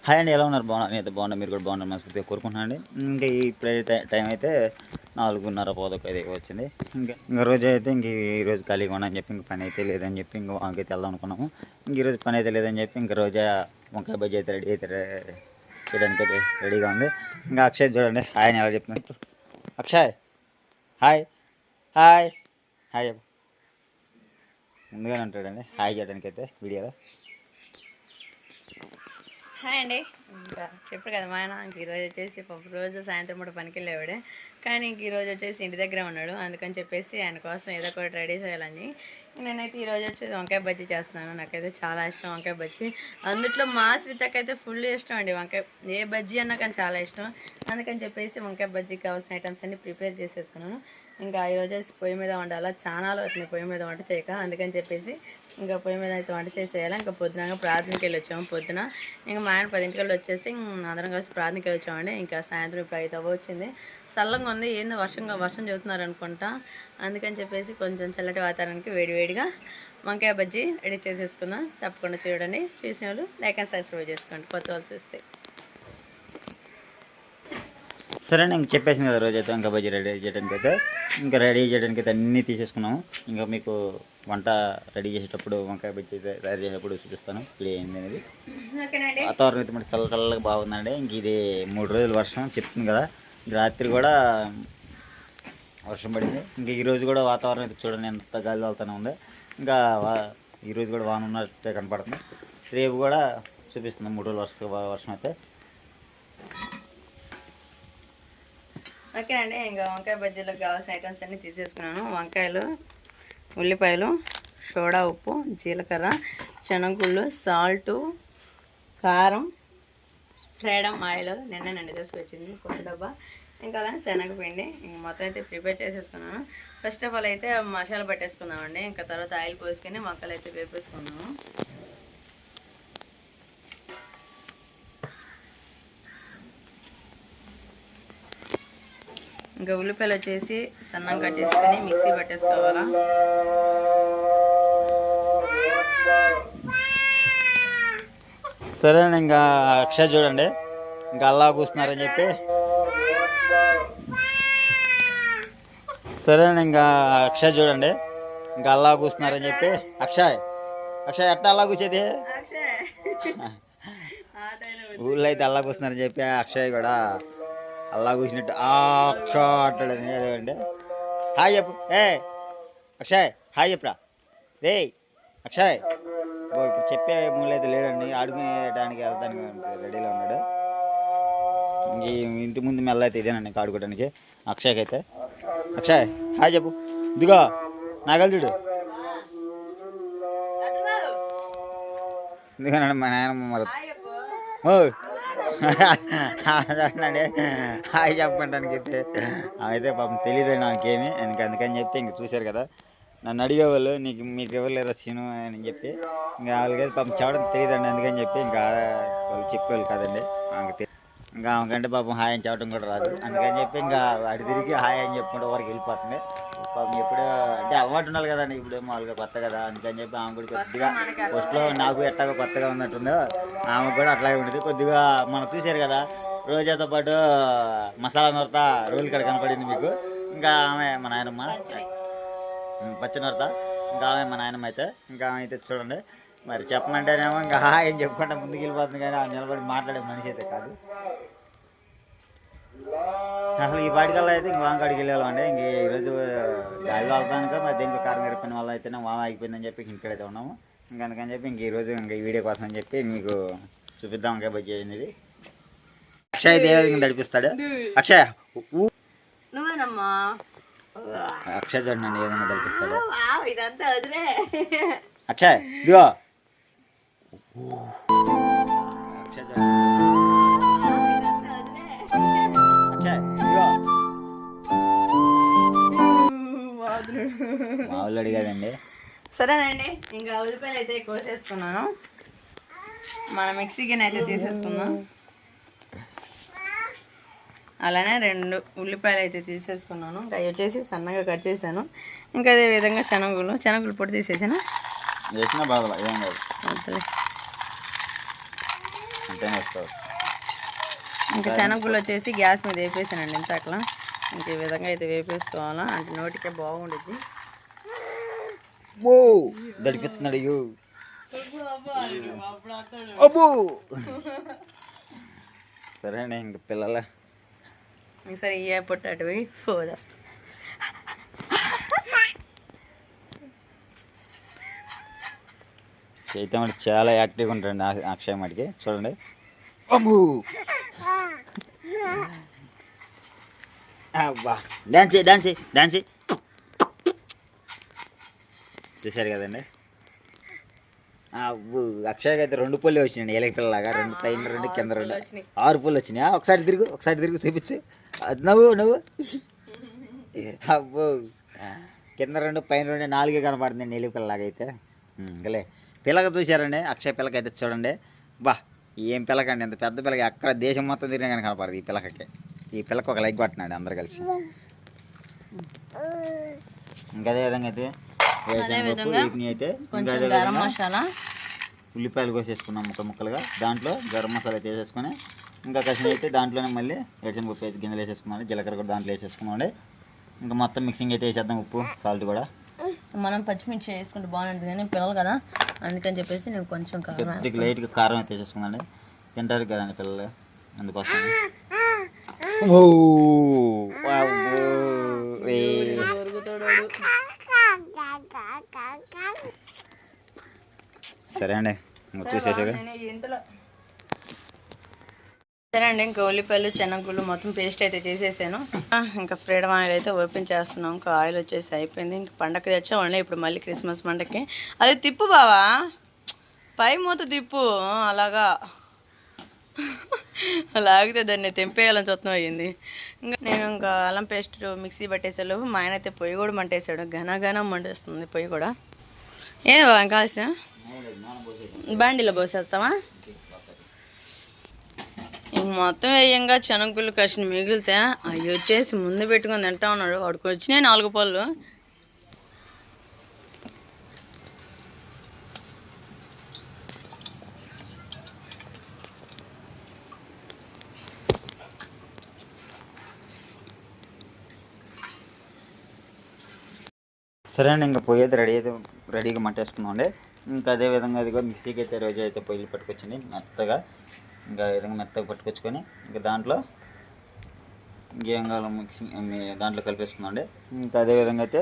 Hi అండి, ఎలా ఉన్నారు? బాగున్నారు, నేనైతే బాగున్నా, మీరు కూడా బాగున్నారు మనస్ఫూర్తిగా కోరుకుంటున్నాను. ఇంకా ఇప్పుడైతే టైం అయితే 4:30 5 వచ్చింది. ఇంకా రోజు అయితే ఈరోజు ఖాళీగా ఉన్నా అని చెప్పి ఇంక పని అయితే లేదని చెప్పి ఇంకా వాంకైతే వెళ్దాం అనుకున్నాము. ఇంక ఈరోజు పని అయితే లేదని చెప్పి ఇంక రోజా వంకాయ బజ్జీ అయితే రెడీ అయితే చేయడానికి అయితే రెడీగా ఉంది. ఇంకా అక్షయ్ చూడండి హాయ్ అని ఎలా చెప్తున్నాను. అక్షయ్ హాయ్ హాయ్ హాయ్ ముందుగానే ఉంటాడండి హాయ్ చేయడానికి అయితే వీడియోలో. హాయ్ అండి. ఇంకా చెప్పారు కదా మా ఆయన ఈరోజు వచ్చేసి రోజు సాయంత్రం పూట పనికి వెళ్ళేవాడే, కానీ ఇంక ఈరోజు వచ్చేసి ఇంటి దగ్గర ఉన్నాడు. అందుకని చెప్పేసి ఆయన కోసం ఏదో ఒకటి రెడీ చేయాలని నేనైతే ఈరోజు వచ్చేసి వంకాయ బజ్జీ చేస్తున్నాను. నాకైతే చాలా ఇష్టం వంకాయ బజ్జీ. అందుట్లో మా శ్రీతకైతే ఫుల్ ఇష్టం అండి వంకాయ, ఏ బజ్జీ అన్నా కానీ చాలా ఇష్టం. అందుకని చెప్పేసి వంకాయ బజ్జీకి కావాల్సిన ఐటమ్స్ అన్ని ప్రిపేర్ చేసేసుకున్నాను. ఇంకా ఈరోజు చాలా వండాలా, చాలా అవుతుంది పొయ్యి మీద వంట చేయక. అందుకని చెప్పేసి ఇంకా పొయ్యి మీద అయితే వంట చేసేయాలి. ఇంకా పొద్దున ప్రార్థనకి వెళ్ళి వచ్చాము. పొద్దున ఇంకా మా ఆయన 10 వచ్చేస్తే అందరం కలిసి ప్రార్థనకి వెళ్ళి వచ్చామండి. ఇంకా సాయంత్రం ఇప్పుడు 5 వచ్చింది. చల్లంగా ఉంది, ఏందో వర్షం చదువుతున్నారు అనుకుంటా. అందుకని చెప్పేసి కొంచెం చల్లటి వాతావరణానికి వేడివేడిగా వంకాయ బజ్జీ రెడీ చేసేసుకుందాం. తప్పకుండా చూడండి, చూసిన వాళ్ళు లైక్ అండ్ సబ్స్క్రైబ్ చేసుకోండి, కొత్త వాళ్ళు చూస్తే. సరే ఇంక చెప్పేసింది కదా రోజు అయితే వంకాయ బజ్జీ రెడీ చేయడానికి అయితే అన్నీ తీసేసుకున్నాము. ఇంకా మీకు వంట రెడీ చేసేటప్పుడు వంకాయ బజ్జీ తయారు చేసేటప్పుడు చూపిస్తాను ఇప్పుడు ఏంది అనేది. వాతావరణం అయితే మనకి చల్లగా బాగుందండి. ఇంక ఇది 3 రోజులు వర్షం చెప్తుంది కదా, రాత్రి కూడా వర్షం పడింది. ఇంక ఈరోజు కూడా వాతావరణం అయితే చూడండి ఎంత గాలి తోలుతూనే ఉంది. ఇంకా ఈరోజు కూడా వాన ఉన్నట్టే కనపడుతుంది. రేపు కూడా చూపిస్తుంది 3 రోజులు వర్షం అయితే. ఓకేనండి, ఇంకా వంకాయ బజ్జీలకు కావాల్సిన ఐటమ్స్ అన్నీ తీసేసుకున్నాను. వంకాయలు, ఉల్లిపాయలు, సోడా ఉప్పు, జీలకర్ర, శనగగుళ్ళు, సాల్టు, కారం, ఫ్రైడమ్ ఆయిల్ నిన్నండి తీసుకొచ్చింది కొత్త డబ్బా. ఇంకా అలానే శనగపిండి. ఇంక మొత్తం అయితే ప్రిపేర్ చేసేసుకున్నాను. ఫస్ట్ ఆఫ్ ఆల్ అయితే మసాలా పట్టేసుకుందామండి. ఇంకా తర్వాత ఆయిల్ పోసుకొని మొక్కలు అయితే వేపేసుకున్నాము. ఇంకా ఉల్లిపాయలు వచ్చేసి సన్నం కట్ చేసుకొని మిక్సీ పట్టేసుకోవాలా. సరే ఇంకా అక్షయ్ చూడండి ఇంకా అల్లా కూస్తున్నారని చెప్పి అక్షయ్ ఎట్లా అల్లా కూర్చేది ఊళ్ళో అయితే అల్లా కూస్తున్నారని చెప్పి అక్షయ్ కూడా అల్లా కూర్చున్నట్టు అంటాడని అదేండి. హాయ్ చెప్పు అక్షయ్, హాయ్ చెప్పురా రే అక్షయ్. ఇప్పుడు చెప్పే మూలు అయితే లేడండి, ఆడుకునేటానికి వెళ్తానికి రెడీలో ఉన్నాడు. ఇంక ఇంటి ముందు మెల్ల అయితే ఇదేనండి ఆడుకోవడానికి అక్షయ్కి అయితే. అక్షయ్ హాయ్ చెప్పు, ఇదిగో నాగలు చూడు. ఎందుకనండి మా నాయనమ్మ మరి అండి హాయ్ చెప్పడానికి అయితే పాపం తెలియదు నాకేమి. అందుకని చెప్పి ఇంక చూశారు కదా, నన్ను అడిగేవాళ్ళు మీకు ఎవరు లేరా సీను అని చెప్పి. ఇంకా వాళ్ళకైతే పాపం చెప్పడం తెలియదండి. అందుకని చెప్పి ఇంకా వాళ్ళు చెప్పేవాళ్ళు కాదండి. ఇంకా ఆమెకంటే పాపం హాయ్ అని చెప్పడం కూడా రాదు. అందుకని చెప్పి ఇంకా అటు తిరిగి హాయ్ అని చెప్పుకుంటే వరకు వెళ్ళిపోతుంది. పాపం ఎప్పుడు అంటే అలవాటు ఉండాలి కదండి, ఇప్పుడు మామూలుగా కొత్త కదా. అందుకని చెప్పి ఆమె కూడా కొద్దిగా ఫస్ట్లో నాకు ఎట్టాగో కొత్తగా ఉన్నట్టుందో ఆమె కూడా అట్లాగే ఉండేది. కొద్దిగా మనం చూశారు కదా రోజాతో పాటు మసాలా నూరత రోల్ కడ కనపడింది మీకు. ఇంకా ఆమె మా నాయనమ్మ పచ్చి నూరత, ఇంకా ఆమె మా నాయనమ్మ అయితే. ఇంకా ఆమె అయితే చూడండి మరి చెప్పమంటేనేమో ఇంకా హాయ్ అని చెప్పుకుంటే ముందుకు వెళ్ళిపోతుంది, కానీ ఆమె నిలబడి మాట్లాడే మనిషి అయితే కాదు. అసలు ఈ పాటికల్లా అయితే ఇంక వాంకాడికి వెళ్ళామండి. ఇంక ఈరోజు గాలి వాళ్తానుక మరి దేనికి కారం గడిపిన వల్ల అయితేనే వామ ఆగిపోయిందని చెప్పి ఇంటికైతే ఉన్నాము. ఇంక అందుకని చెప్పి ఇంక ఈరోజు ఇంకా ఈ వీడియో కోసం అని చెప్పి మీకు చూపిద్దాం వంకాయ బజ్జీ అనేది. అక్షయ్ దేవదిగా నడిపిస్తాడు. అక్షయ్ నువ్వేనమ్మా, అక్షయ్ చూడండి ఏ విధంగా నడిపిస్తాడు. ఇదంతా వదిలే అక్షయ్ ఇదిగో అక్షయ్ చూడండి మామూలు అడిగాదండి. సరేనండి, ఇంకా ఉల్లిపాయలు అయితే కోసేసుకున్నాను. మన మిక్సీ గిన్నె అయితే తీసేసుకుందాం. అలానే 2 ఉల్లిపాయలు అయితే తీసేసుకున్నాను. ఇంకా అవి వచ్చేసి సన్నగా కట్ చేశాను. ఇంకా అదే విధంగా శనగలు పొడి తీసేసాను. వేసినా బాగా ఏం కాదు. వద్దులే. అంతేనే వస్తావు. ఇంకా శనగగుళ్ళు వచ్చేసి గ్యాస్ మీద వేపేసానండి ఇంత అట్లా. ఇంక ఈ విధంగా అయితే వేపేసుకోవాలా, అంటే నోటికే బాగుండిద్ది. దడిపిస్తున్నాడు అయ్యో. అబ్బో సరే అండి ఇంక పిల్లల సరే ఏ పొట్టు అటు పోయి పోదేస్తా. చైతన్య చాలా యాక్టివ్గా ఉంటాడండి అక్షయ్ మటుకి చూడండి. అమ్మో అబ్బా డాన్స్ డాన్స్ డాన్స్ చూసారు కదండి. అబ్బు అక్షయ్కి అయితే 2 పళ్ళు వచ్చినాయండి ఎలక్ట్రల్లాగా, 2 పైన 2 కింద 2 6 పళ్ళు వచ్చినాయి. ఒకసారి తిరుగు చూపించు. అది నవ్వు అబ్బో కింద 2 పైన 2 4 కనపడుతుందండి ఎలుకల్లాగా అయితే. ఇంకలే పిల్లక చూసారండి అక్షయ్ పిల్లక అయితే చూడండి. బా ఏం పిల్లకండి, ఇంత పెద్ద పిల్లక ఎక్కడ దేశం మొత్తం తిరిగినా కానీ కనపడదు ఈ పిల్లకకి. ఈ పిల్లకి ఒక లైక్ పట్టినాడు అందరు కలిసి. ఇంకా అదే విధంగా అయితే వీటిని అయితే గరం మసాలా ఉల్లిపాయలు కోసేసుకున్నాం ముక్కలుగా. దాంట్లో గరం మసాలా అయితే వేసేసుకొని ఇంకా కసిన అయితే దాంట్లోనే మళ్ళీ వేరుశనగపప్పు అయితే గింజలు వేసేసుకున్నాం. జీలకర్ర కూడా దాంట్లో వేసేసుకున్నాండి. ఇంకా మొత్తం మిక్సింగ్ అయితే వేసేద్దాం, ఉప్పు సాల్ట్ కూడా. మనం పచ్చిమిర్చి వేసుకుంటే బాగుంటుంది కానీ పిల్లలు కదా అందుకని చెప్పేసి నేను కొంచెం కొద్దిగా లైట్గా కారం అయితే వేసేసుకుందండి. తింటారు కదండి పిల్లలు అందుకోసం. సరే అండి చూసేసాగా. సరే అండి ఇంకా ఉల్లిపాయలు శనగగుళ్ళు మొత్తం పేస్ట్ అయితే చేసేసాను. ఇంకా ఫ్రీడమ్ ఆయిల్ అయితే ఓపెన్ చేస్తున్నాం. ఇంకా ఆయిల్ వచ్చేసి అయిపోయింది. ఇంకా పండగకి తెచ్చామండి ఇప్పుడు మళ్ళీ క్రిస్మస్ పండగకి. అది తిప్పు బావా, పై మూత తిప్పు, అలాగా లాగితే దాన్ని తెంపేయాలని చూత్తం అయ్యింది. ఇంకా నేను ఇంకా అల్లం పేస్ట్ మిక్సీ పట్టేసాడు. మా ఆయన అయితే పొయ్యి కూడా మంటేసాడు, ఘనం మంటేస్తుంది పొయ్యి కూడా. ఏది బాగా ఇంకా ఆలస్యం, బండిలో పోసేస్తావా? మొత్తం వేయంగా శనగగుళ్ళు కసిన మిగిలితే అవి వచ్చేసి ముందు పెట్టుకొని తింటా ఉన్నాడు. వాడికి వచ్చినాయి 4 పళ్ళు. సరే అండి ఇంకా పొయ్యి అయితే రెడీగా మంటేసుకున్నామండి. ఇంకా అదే విధంగా అది కూడా మిక్సీకి అయితే రోజు అయితే పొయ్యిలు పట్టుకొచ్చింది మెత్తగా. ఇంకా ఈ విధంగా మెత్తగా పట్టుకొచ్చుకొని ఇంకా దాంట్లో ఇంకేం కావాలో మిక్సింగ్ దాంట్లో కలిపేసుకున్నాండి. ఇంకా అదే విధంగా అయితే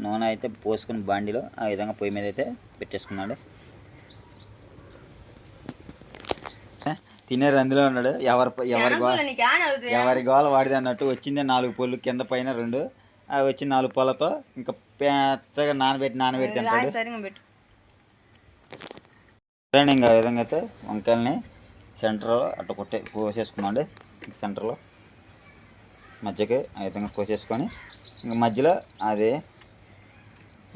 నూనె అయితే పోసుకొని బాండిలో ఆ విధంగా పొయ్యి మీద అయితే పెట్టేసుకున్నాండి. తినేరు అందులో ఉన్నాడు. ఎవరి గోల వాడిది అన్నట్టు వచ్చిందే 4 పళ్ళు, కింద పైన 2, అవి వచ్చి 4 పళ్ళతో ఇంకా పెద్దగా నానబెట్టి తింటాడు. సరే ఇంకా ఆ విధంగా అయితే వంకాయలని సెంటర్లో అట్లా కోసేసుకున్నాండి. సెంటర్లో మధ్యకి ఆ విధంగా కోసేసుకొని ఇంకా మధ్యలో అది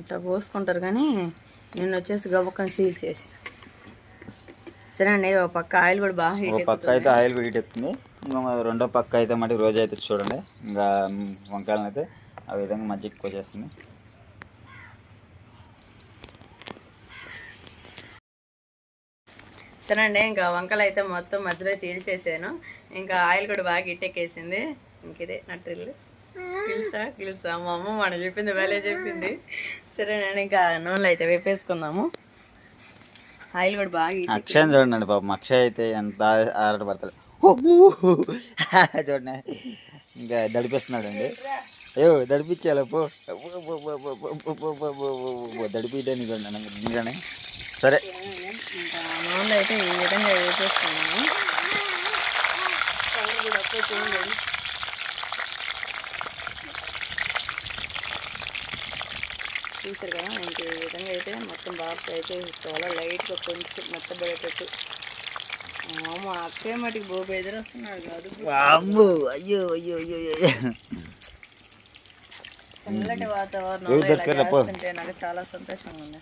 ఇట్లా పోసుకుంటారు కానీ నేను వచ్చేసి గబక్కని చీల్చేసి. సరే అండి ఒక పక్క ఆయిల్ కూడా బాగా హీట్, పక్క అయితే ఆయిల్ హీట్ ఎక్కుతుంది. ఇంకా రెండో పక్క అయితే మటుకు రోజు అయితే చూడండి ఇంకా వంకాయలను అయితే ఆ విధంగా మధ్యకి కోసేస్తుంది. సరే అండి ఇంకా వంకలు అయితే మొత్తం మధ్యలో చీల్చేసాను. ఇంకా ఆయిల్ కూడా బాగా ఇట్టెక్కేసింది. ఇంక ఇదే నా ట్రిల్. గిల్సా మా అమ్మ మన చెప్పింది, వేలే చెప్పింది. సరేనండి ఇంకా నూనెలో అయితే వేపేసుకుందాము. ఆయిల్ కూడా బాగా అక్షయ్ చూడండి పాపం, అక్షయ్ అయితే ఎంత ఆరాటపడతాడు చూడండి. ఇంకా దడిపిస్తున్నాడు అండి. అయ్యో దడిపించాలి పో, దడిపించడానికి చూడండి. సరే నూనెలో అయితే ఈ విధంగా వేసేస్తున్నాము. చూసారు కదా, ఇంక ఈ విధంగా అయితే మొత్తం బాగా ఫ్రై చేసేసుకోవాలి. లైట్గా కొంచెం మెత్తబడేటట్టు. మా అక్కయ్య మటుకు బోబు ఎదురొస్తున్నాడు కాదు. అయ్యో అయ్యో అయ్యో చల్లటి వాతావరణంలో ఇలా చేస్తుంటే నాకు చాలా సంతోషంగా ఉంది.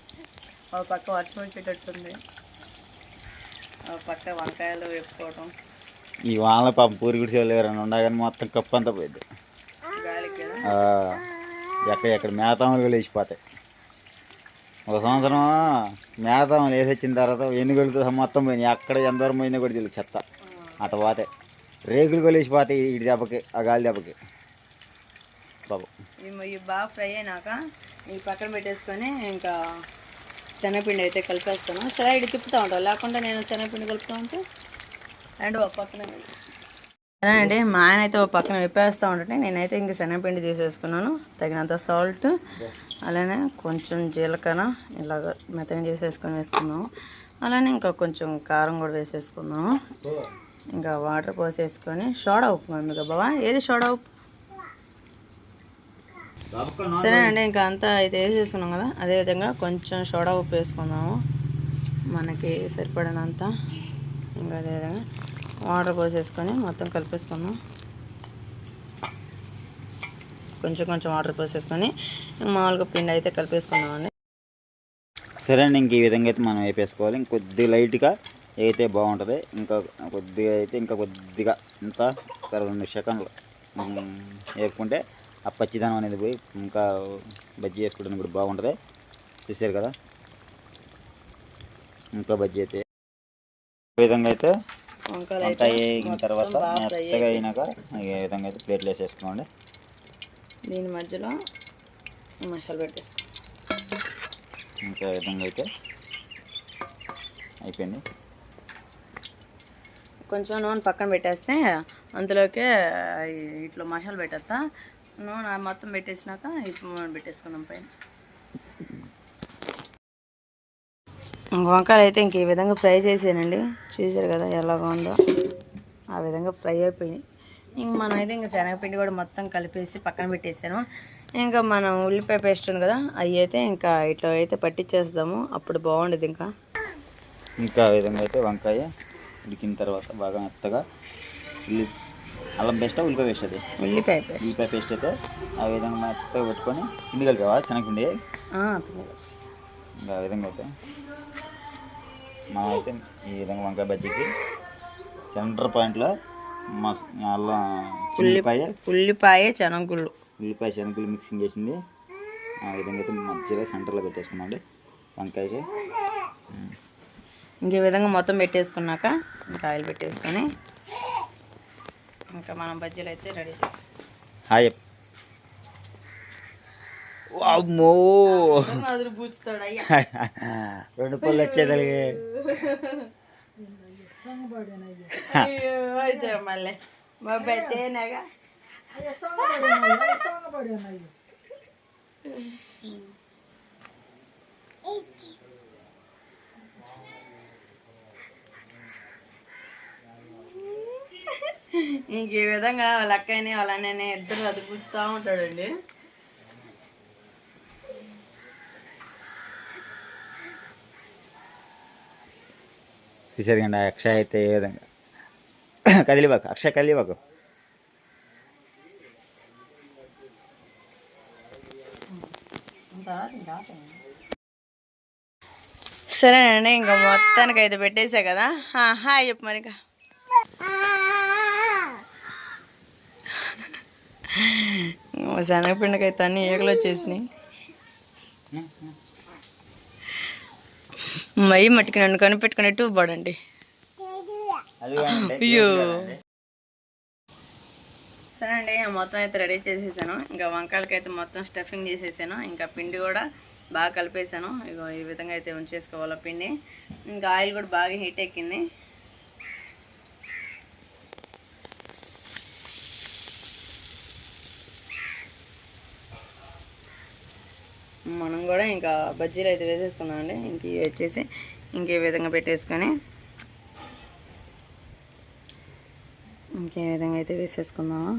ఒక పక్క వర్షం వచ్చేటట్టుంది, ఒక పక్క వంకాయలు వేసుకోవడం. ఈ వానలో పాపం పూరి గుడిసి ఎవరైనా ఉండగానే మొత్తం కప్పు అంతా పోయింది గాలికి కదా ఎక్కడ మేతాములు లేచిపోతాయి. ఒక సంవత్సరం మేతం వేసి వచ్చిన తర్వాత ఎన్ని గొలుతుంది మొత్తం పోయినాయి. అక్కడ ఎంత దూరం పోయిందో కూడా తెలియదు. చెత్త అట పోతే రేకులు కొలిసిపోతాయి ఇటు దెబ్బకి, ఆ గాలి దెబ్బకి. బాబు ఇవి బాగా ఫ్రై అయినాక ఇవి పక్కన పెట్టేసుకొని ఇంకా శనగపిండి అయితే కలిపేస్తాను. సరే ఇటు తిప్పుతూ ఉంటాను, లేకుండా నేను శనగపిండి కలుపుతూ ఉంటే అండ్ ఒక పక్కన సరే అండి. మా ఆయన అయితే ఒక పక్కన విప్పేస్తూ ఉంటే నేనైతే ఇంక శనగపిండి తీసేసుకున్నాను. తగినంత సాల్ట్, అలానే కొంచెం జీలకర్ర ఇలాగ మెత్తగా చేసేసుకొని వేసుకున్నాము. అలానే ఇంకా కొంచెం కారం కూడా వేసేసుకున్నాము. ఇంకా వాటర్ పోసేసుకొని సోడా ఉప్పు మమ్మీ బాబా, ఏది సోడా ఉప్పు? సరేనండి, ఇంకా అంతా అయితే వేసేసుకున్నాం కదా, అదేవిధంగా కొంచెం సోడా ఉప్పు వేసుకుందాము మనకి సరిపడినంత. ఇంకా అదేవిధంగా వాటర్ పోసేసుకొని మొత్తం కలిపేసుకుందాం. కొంచెం కొంచెం వాటర్ పోసేసుకొని మామూలుగా పిండి అయితే కలిపేసుకున్నామండి. సరే అండి, ఇంక ఈ విధంగా అయితే మనం వేపేసుకోవాలి. ఇంకొద్దిగా లైట్గా అయితే బాగుంటుంది. ఇంకా కొద్దిగా అయితే ఇంకా కొద్దిగా ఇంత 2 సెకండ్లు వేపుకుంటే ఆ పచ్చిదనం అనేది పోయి ఇంకా బజ్జీ వేసుకోవడానికి కూడా బాగుంటుంది. చూసారు కదా, ఇంకా బజ్జీ అయితే ఈ విధంగా అయితే వంకాయ వేగిన తర్వాత మెత్తగా అయినాక ఈ విధంగా అయితే ప్లేట్లు వేసేసుకోండి. దీని మధ్యలో మసాలా పెట్టేసుకోండి. ఇంకా ఈ విధంగా అయితే అయిపోయింది. కొంచెం నూనె పక్కన పెట్టేస్తే అందులోకే ఇట్లా మసాలా పెట్టేస్తా. నూనె మొత్తం పెట్టేసినాక ఇప్పుడు నూనె పెట్టేసుకుందాం పైన. వంకాయలు అయితే ఇంక ఈ విధంగా ఫ్రై చేసానండి. చూసారు కదా ఎలాగ ఉందో, ఆ విధంగా ఫ్రై అయిపోయినాయి. ఇంక మనం అయితే ఇంకా శనగపిండి కూడా మొత్తం కలిపేసి పక్కన పెట్టేసాను. ఇంకా మనం ఉల్లిపాయ పేస్ట్ ఉంది కదా, అవి అయితే ఇంకా ఇట్లా అయితే పట్టించేస్తాము, అప్పుడు బాగుండేది. ఇంకా ఆ విధంగా అయితే వంకాయ ఉడికిన తర్వాత బాగా మెత్తగా అల్లం పేస్ట్, ఉల్లిపాయ పేస్ట్, అది ఉల్లిపాయ పేస్ట్ అయితే ఆ విధంగా మెత్తగా పెట్టుకొని పిండి కలిపావా శనగపిండి? ఇంకా ఆ విధంగా అయితే మనం అయితే ఈ విధంగా వంకాయ బజ్జీకి సెంటర్ పాయింట్లో ఉల్లిపాయ శనగగుళ్ళు మిక్సింగ్ చేసింది. ఆ విధంగా అయితే మధ్యలో సెంటర్లో పెట్టేసుకున్నాండి వంకాయకి. ఇంక ఈ విధంగా మొత్తం పెట్టేసుకున్నాక ఇంకా ఆయిల్ పెట్టేసుకొని ఇంకా మనం బజ్జీలు అయితే రెడీ చేస్తాం. హాయ్ అమ్మో, పూచుతాడు 2 పళ్ళు వచ్చేదలిగి అయితే మళ్ళీ బాబాయ్ తేనెగా ఇంక ఈ విధంగా వాళ్ళ అక్కని వాళ్ళ అన్నయ్యని ఇద్దరు అది పూచుతూ ఉంటాడండి. చూసారు కండి అక్షయ్ అయితే ఏ విధంగా కదిలిబాకు, అక్షయ్ కదిలిబాకు. సరేనండి, ఇంకా మొత్తానికి అయితే పెట్టేసా కదా. హాయ్ చెప్పు మరిక. శనగపిండికి అయితే అన్ని ఈగలు వచ్చేసినాయి. మరీ మట్టుకు నన్ను కనిపెట్టుకునేట్టు పడండి. అయ్యో సరే అండి, మొత్తం అయితే రెడీ చేసేసాను. ఇంకా వంకాయలకైతే మొత్తం స్టఫింగ్ చేసేసాను. ఇంకా పిండి కూడా బాగా కలిపేసాను. ఇగో ఈ విధంగా అయితే ఉంచేసుకోవాలి పిండి. ఇంకా ఆయిల్ కూడా బాగా హీట్ ఎక్కింది. మనం కూడా ఇంకా బజ్జీలు అయితే వేసేసుకున్నామండి. ఇంక వచ్చేసి ఇంకే విధంగా పెట్టేసుకొని ఇంకే విధంగా అయితే వేసేసుకుందాము.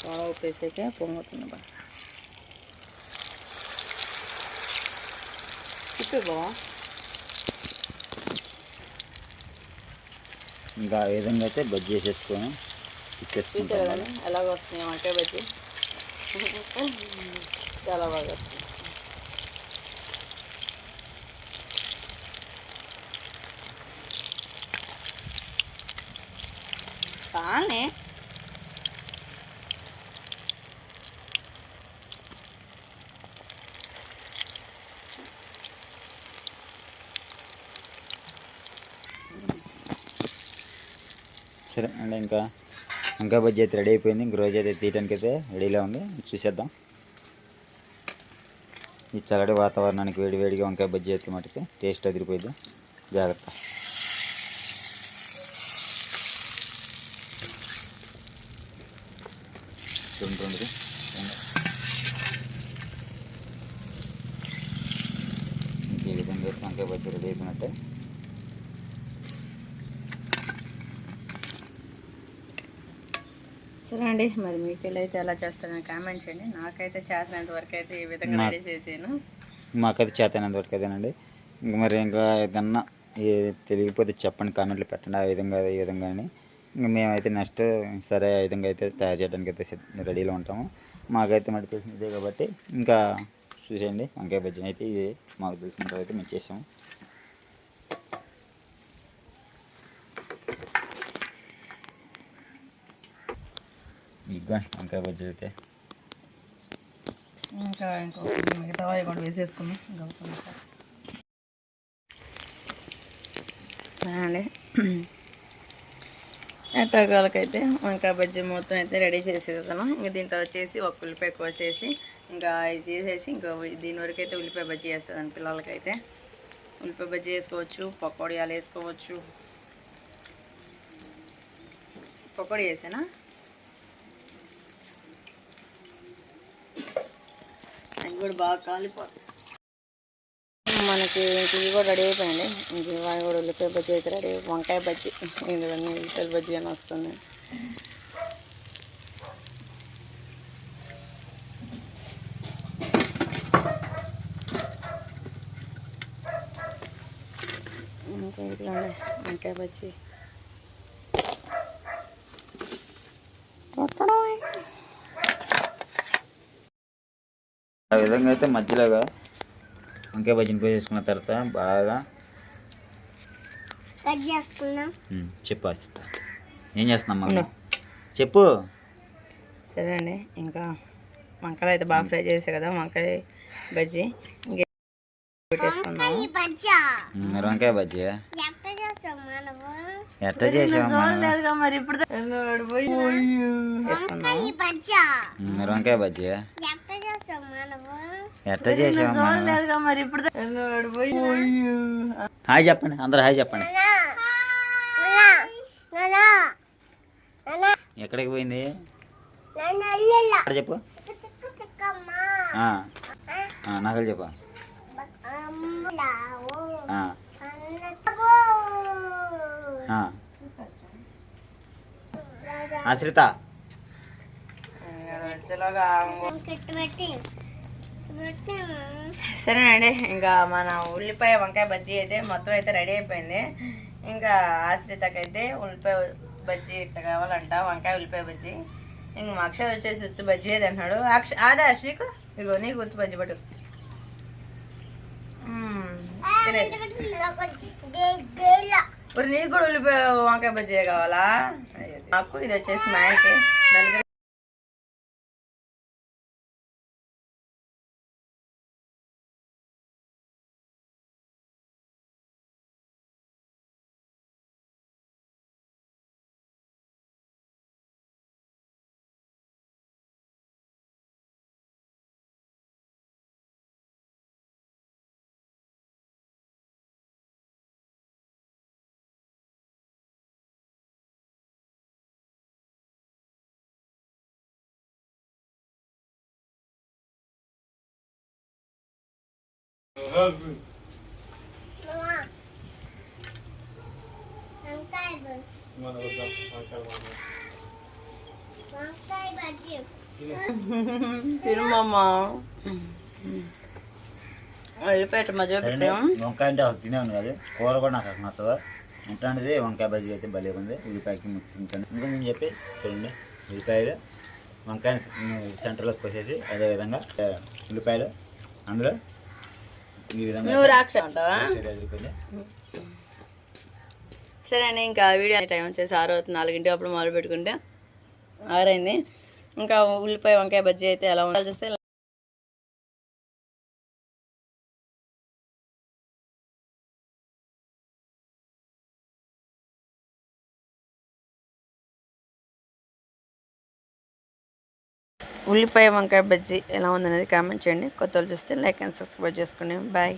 చాలా ఉప్పేసాక పొంగుతుంది బాగా. ఇంకా ఆ విధంగా అయితే బజ్జీ చేసేసుకొని చూసారు కదండి ఎలాగ వస్తుంది వంకాయ బజ్జీ. చాలా బాగా వస్తుంది. చాలా బాగా వస్తుంది. చాలనే సరే అంటే ఇంకా వంకాయ బజ్జీ అయితే రెడీ అయిపోయింది. ఇంక రోజు అయితే తీయడానికి అయితే రెడీలో ఉంది, చూసేద్దాం. ఈ చల్లటి వాతావరణానికి వేడివేడిగా వంకాయ బజ్జీ అయితే మటుకు టేస్ట్ అదిరిపోయింది. జాగ్రత్త. రెండు ఈ విధంగా అయితే వంకాయ బజ్జీ రెడీ అయిపోయినట్టే. సరే అండి, మరి మీకు వెళ్ళైతే ఎలా చేస్తారని కామెంట్ చేయండి. నాకైతే చేసినంత వరకు అయితే ఈ విధంగా రెడీ చేసాను. మాకైతే చేతనంత వరకు అదేనండి. ఇంక మరి ఇంకా ఏదన్నా తెలియకపోతే చెప్పండి, కామెంట్లు పెట్టండి. ఆ విధంగా ఈ విధంగా అని ఇంక మేమైతే నెక్స్ట్ సరే ఆ విధంగా అయితే తయారు చేయడానికి అయితే రెడీలో ఉంటాము. మాకైతే మరి తెలిసిన ఇదే కాబట్టి ఇంకా చూసేయండి. వంకాయ బజ్జీ అయితే ఇది మాకు తెలిసిన అయితే మేము చేసాము. ఇంకా వంకాయ బజ్జీ అయితే ఇంకా మిగతా కూడా వేసేసుకున్నాం. అండి ఎట్టకాలకైతే వంకాయ బజ్జీ మొత్తం అయితే రెడీ చేసేసాను. ఇంకా దీంట్లో వచ్చేసి ఒక ఉల్లిపాయ కోసేసి ఇంకా ఇది తీసేసి ఇంకా దీని వరకు అయితే ఉల్లిపాయ బజ్జీ వేస్తుందండి. పిల్లలకైతే ఉల్లిపాయ బజ్జీ వేసుకోవచ్చు, పకోడియాలు వేసుకోవచ్చు. పకోడీ వేసానా, అది కూడా బాగా కాలిపోతుంది. మనకి ఇవి కూడా రెడీ అయిపోయింది. ఇంక ఇవి కూడా ఉల్లిపాయ బజ్జీ అయితే రెడీ. వంకాయ బజ్జీ ఇందులోనే ఉల్లిపాయ బజ్జీ అని వస్తుంది. ఇంకా ఇట్లా వంకాయ బజ్జీ ఆ విధంగా అయితే మధ్యలోగా వంకాయ బజ్జీని పోసేసుకున్న తర్వాత బాగా చెప్పు. ఏం చేస్తున్నాం చెప్పు. సరే అండి, ఇంకా వంకాయలు అయితే బాగా ఫ్రై చేసా కదా, వంకాయ బజ్జీ పెట్టేసుకున్నాం. మరి వంకాయ బజ్జీ ఎట్లా చేసావు? మరి ఇప్పుడు మరి వంకాయ బజ్జీ ఎట్లా చేసావు? మరి ఇప్పుడు హాయ్ చెప్పండి, అందరు హాయ్ చెప్పండి. ఎక్కడికి పోయింది చెప్పు. నకలు చెప్పు. ఆశ్రిత సరేనండి, ఇంకా మన ఉల్లిపాయ వంకాయ బజ్జీ అయితే మొత్తం అయితే రెడీ అయిపోయింది. ఇంకా ఆశ్రితకైతే ఉల్లిపాయ బజ్జీ ఇట్లా కావాలంట, వంకాయ ఉల్లిపాయ బజ్జీ. ఇంక మా అక్షయ్ వచ్చేసి ఉత్తు బజ్జీ అయితే అంటున్నాడు. అదే అశ్విక్, ఇగో నీకు ఉత్తు బజ్జీ పట్టు. నీకు కూడా ఉల్లిపాయ వంకాయ బజ్జీ కావాలా? నాకు ఇది వచ్చేసి మా ఆయనకి నలుగురు. తినమ్మా వెళ్ళిపోయాట మధ్య వంకాయ అంటే అసలు తినేవాను కాదు, కూర కూడా నాకు అసలు నచ్చదు. అట్లాంటిది వంకాయ బజ్జీ అయితే భలే ఉంది. ఉల్లిపాయకి ఇంకా నేను చెప్పి చూడండి, ఉల్లిపాయలు వంకాయ సెంటర్లోకి పోసేసి అదేవిధంగా ఉల్లిపాయలు అందులో ఈ విధంగా నువ్వు రాక్ష అంటావా? సరే అండి, ఇంకా వీడియో టైం వచ్చేసి 6 అవుతుంది, 4 అప్పుడు మొదలు పెట్టుకుంటే 6 అయింది. ఇంకా ఉల్లిపాయ వంకాయ బజ్జీ అయితే ఎలా ఉండాలి చూస్తే ఉల్లిపాయ వంకాయ బజ్జీ ఎలా ఉందనేది కామెంట్ చేయండి. కొత్త వాళ్ళు చూస్తే లైక్ అండ్ సబ్స్క్రైబ్ చేసుకోండి. బాయ్.